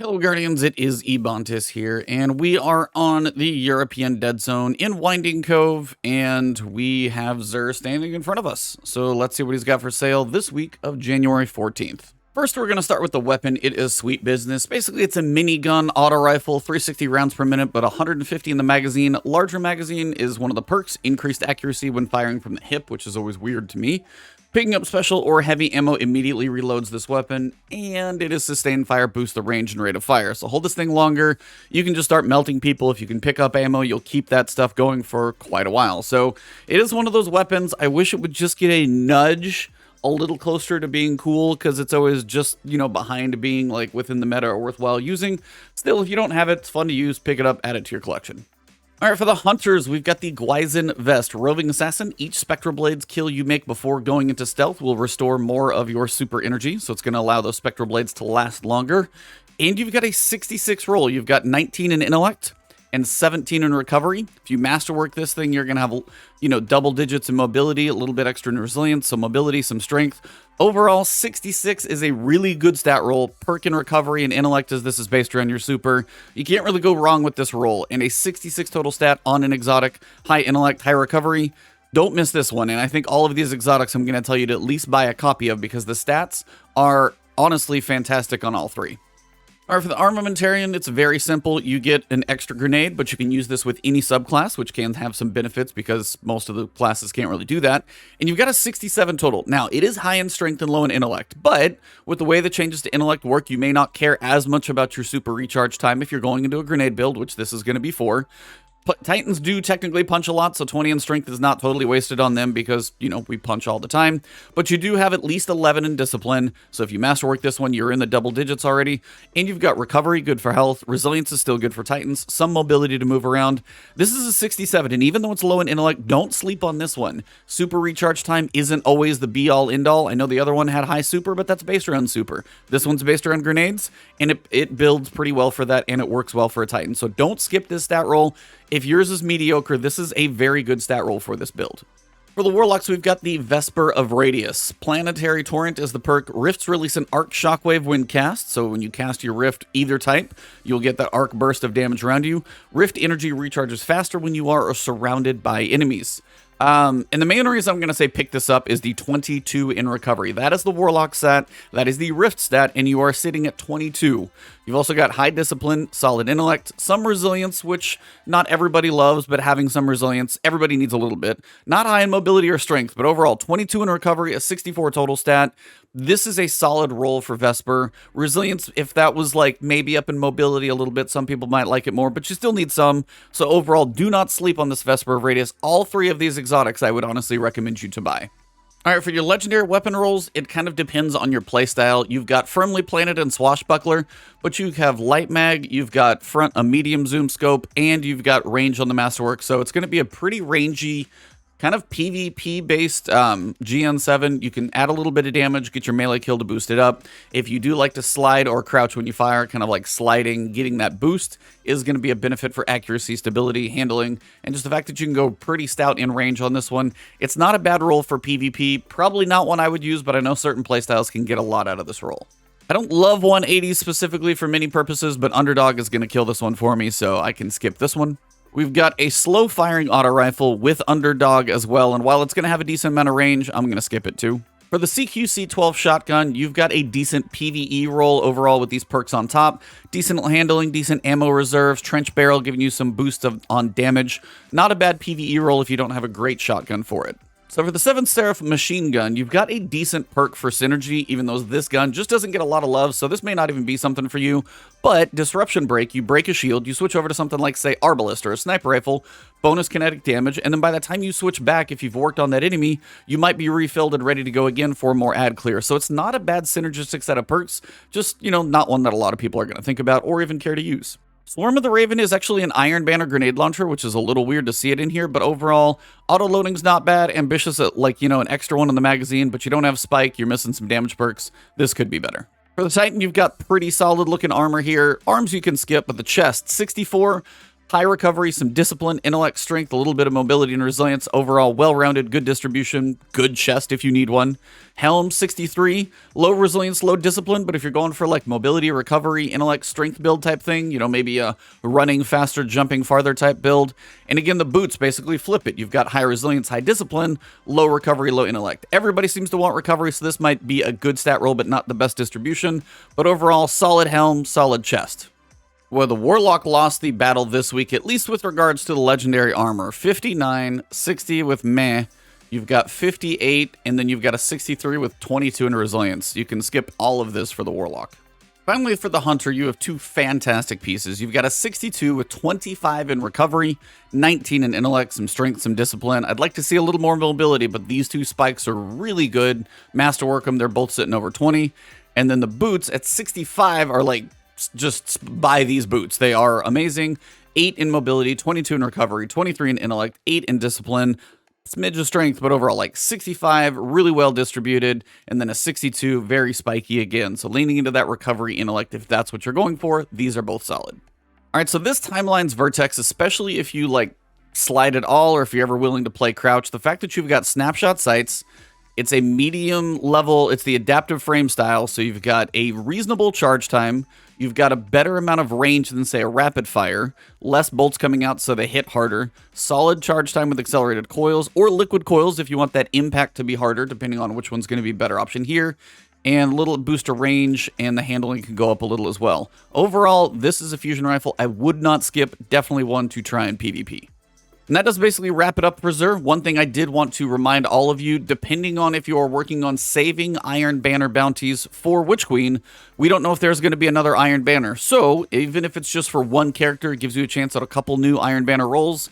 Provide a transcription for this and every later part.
Hello, Guardians. It is Ebontis here, and we are on the European Dead Zone in Winding Cove, and we have Xur standing in front of us. So let's see what he's got for sale this week of January 14th. First, we're going to start with the weapon. It is sweet business. Basically, it's a minigun auto rifle, 360 rounds per minute, but 150 in the magazine. Larger magazine is one of the perks, increased accuracy when firing from the hip, which is always weird to me. Picking up special or heavy ammo immediately reloads this weapon, and it is sustained fire, boosts the range and rate of fire. So hold this thing longer. You can just start melting people. If you can pick up ammo, you'll keep that stuff going for quite a while. So it is one of those weapons. I wish it would just get a nudge a little closer to being cool, because it's always just, behind being like within the meta or worthwhile using. Still, if you don't have it, it's fun to use. Pick it up, add it to your collection. All right, for the hunters, we've got the Gwisin vest. Roving Assassin, each Spectral Blades kill you make before going into stealth will restore more of your super energy, so it's going to allow those Spectral Blades to last longer. And you've got a 66 roll. You've got 19 in intellect and 17 in recovery. If you masterwork this thing, you're going to have, double digits in mobility, a little bit extra in resilience, so mobility, some strength. Overall, 66 is a really good stat roll. Perk in recovery and intellect, as this is based around your super. You can't really go wrong with this roll. And a 66 total stat on an exotic, high intellect, high recovery. Don't miss this one. And I think all of these exotics I'm going to tell you to at least buy a copy of, because the stats are honestly fantastic on all three. All right, for the Armamentarium, it's very simple. You get an extra grenade, but you can use this with any subclass, which can have some benefits because most of the classes can't really do that. And you've got a 67 total. Now, it is high in strength and low in intellect, but with the way the changes to intellect work, you may not care as much about your super recharge time if you're going into a grenade build, which this is going to be for. Titans do technically punch a lot, so 20 in strength is not totally wasted on them because, we punch all the time. But you do have at least 11 in discipline, so if you masterwork this one, you're in the double digits already. And you've got recovery, good for health. Resilience is still good for Titans. Some mobility to move around. This is a 67, and even though it's low in intellect, don't sleep on this one. Super recharge time isn't always the be-all, end-all. I know the other one had high super, but that's based around super. This one's based around grenades, and it builds pretty well for that, and it works well for a Titan. So don't skip this stat roll. If yours is mediocre, this is a very good stat roll for this build. For the Warlocks, we've got the Vesper of Radius. Planetary Torrent is the perk. Rifts release an arc shockwave when cast, so when you cast your Rift either type, you'll get that arc burst of damage around you. Rift energy recharges faster when you are surrounded by enemies. And the main reason I'm going to say pick this up is the 22 in recovery. That is the Warlock stat, that is the Rift stat, and you are sitting at 22. You've also got high discipline, solid intellect, some resilience, which not everybody loves, but having some resilience, everybody needs a little bit. Not high in mobility or strength, but overall 22 in recovery, a 64 total stat. This is a solid roll for Vesper. Resilience, if that was like maybe up in mobility a little bit, some people might like it more, but you still need some. So overall, do not sleep on this Vesper of Radius. All three of these exotics I would honestly recommend you to buy. All right, for your legendary weapon rolls, it kind of depends on your playstyle. You've got Firmly Planted and Swashbuckler, but you have Light Mag, you've got front a medium zoom scope, and you've got range on the Masterwork. So it's going to be a pretty rangy, kind of PvP-based GN7. You can add a little bit of damage, get your melee kill to boost it up. If you do like to slide or crouch when you fire, kind of like sliding, getting that boost is going to be a benefit for accuracy, stability, handling, and just the fact that you can go pretty stout in range on this one. It's not a bad roll for PvP. Probably not one I would use, but I know certain playstyles can get a lot out of this roll. I don't love 180 specifically for many purposes, but Underdog is going to kill this one for me, so I can skip this one. We've got a slow-firing auto rifle with Underdog as well, and while it's going to have a decent amount of range, I'm going to skip it too. For the CQC-12 shotgun, you've got a decent PvE roll overall with these perks on top. Decent handling, decent ammo reserves, trench barrel giving you some boost on damage. Not a bad PvE roll if you don't have a great shotgun for it. So for the 7th Seraph machine gun, you've got a decent perk for synergy, even though this gun just doesn't get a lot of love, so this may not even be something for you. But Disruption Break, you break a shield, you switch over to something like, say, Arbalist or a sniper rifle, bonus kinetic damage, and then by the time you switch back, if you've worked on that enemy, you might be refilled and ready to go again for more ad clear. So it's not a bad synergistic set of perks, just, not one that a lot of people are going to think about or even care to use. Swarm of the Raven is actually an Iron Banner grenade launcher, which is a little weird to see it in here, but overall, auto-loading's not bad. Ambitious at, an extra one in the magazine, but you don't have Spike, you're missing some damage perks. This could be better. For the Titan, you've got pretty solid-looking armor here. Arms you can skip, but the chest, 64. High recovery, some discipline, intellect, strength, a little bit of mobility and resilience. Overall, well-rounded, good distribution, good chest if you need one. Helm, 63. Low resilience, low discipline, but if you're going for like mobility, recovery, intellect, strength build type thing, you know, maybe a running faster, jumping farther type build. And again, the boots basically flip it. You've got high resilience, high discipline, low recovery, low intellect. Everybody seems to want recovery, so this might be a good stat roll, but not the best distribution. But overall, solid helm, solid chest. Well, the Warlock lost the battle this week, at least with regards to the legendary armor. 59, 60 with meh. You've got 58, and then you've got a 63 with 22 in resilience. You can skip all of this for the Warlock. Finally, for the Hunter, you have two fantastic pieces. You've got a 62 with 25 in recovery, 19 in intellect, some strength, some discipline. I'd like to see a little more mobility, but these two spikes are really good. Masterwork them, they're both sitting over 20. And then the boots at 65 are like, just buy these boots. They are amazing. 8 in mobility, 22 in recovery, 23 in intellect, 8 in discipline, smidge of strength, but overall like 65, really well distributed, and then a 62, very spiky again. So leaning into that recovery intellect, if that's what you're going for, these are both solid. All right, so this timeline's Vertex, especially if you like slide at all, or if you're ever willing to play crouch, the fact that you've got snapshot sights, it's a medium level, it's the adaptive frame style, so you've got a reasonable charge time, you've got a better amount of range than, say, a rapid fire, less bolts coming out so they hit harder, solid charge time with accelerated coils, or liquid coils if you want that impact to be harder, depending on which one's going to be a better option here, and a little boost of range, and the handling can go up a little as well. Overall, this is a fusion rifle I would not skip, definitely one to try in PvP. And that does basically wrap it up for Xur. One thing I did want to remind all of you, depending on if you are working on saving Iron Banner bounties for Witch Queen, we don't know if there's going to be another Iron Banner. So, even if it's just for one character, it gives you a chance at a couple new Iron Banner rolls.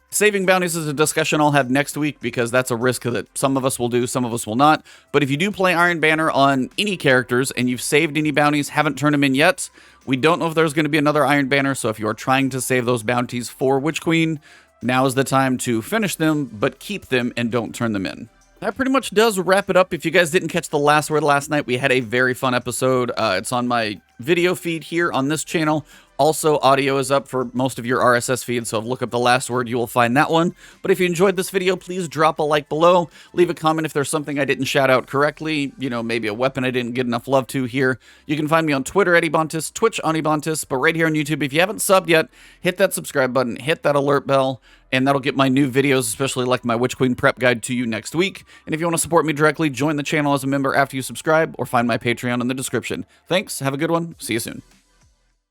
Saving bounties is a discussion I'll have next week because that's a risk that some of us will do, some of us will not. But if you do play Iron Banner on any characters and you've saved any bounties, haven't turned them in yet, we don't know if there's going to be another Iron Banner. So if you are trying to save those bounties for Witch Queen, now is the time to finish them, but keep them and don't turn them in. That pretty much does wrap it up. If you guys didn't catch the last word last night, we had a very fun episode. It's on my video feed here on this channel. Also, audio is up for most of your RSS feeds, so look up the last word, you will find that one. But if you enjoyed this video, please drop a like below. Leave a comment if there's something I didn't shout out correctly, you know, maybe a weapon I didn't get enough love to here. You can find me on Twitter at Ebontis, Twitch on Ebontis, but right here on YouTube, if you haven't subbed yet, hit that subscribe button, hit that alert bell, and that'll get my new videos, especially like my Witch Queen prep guide, to you next week. And if you want to support me directly, join the channel as a member after you subscribe, or find my Patreon in the description. Thanks, have a good one, see you soon.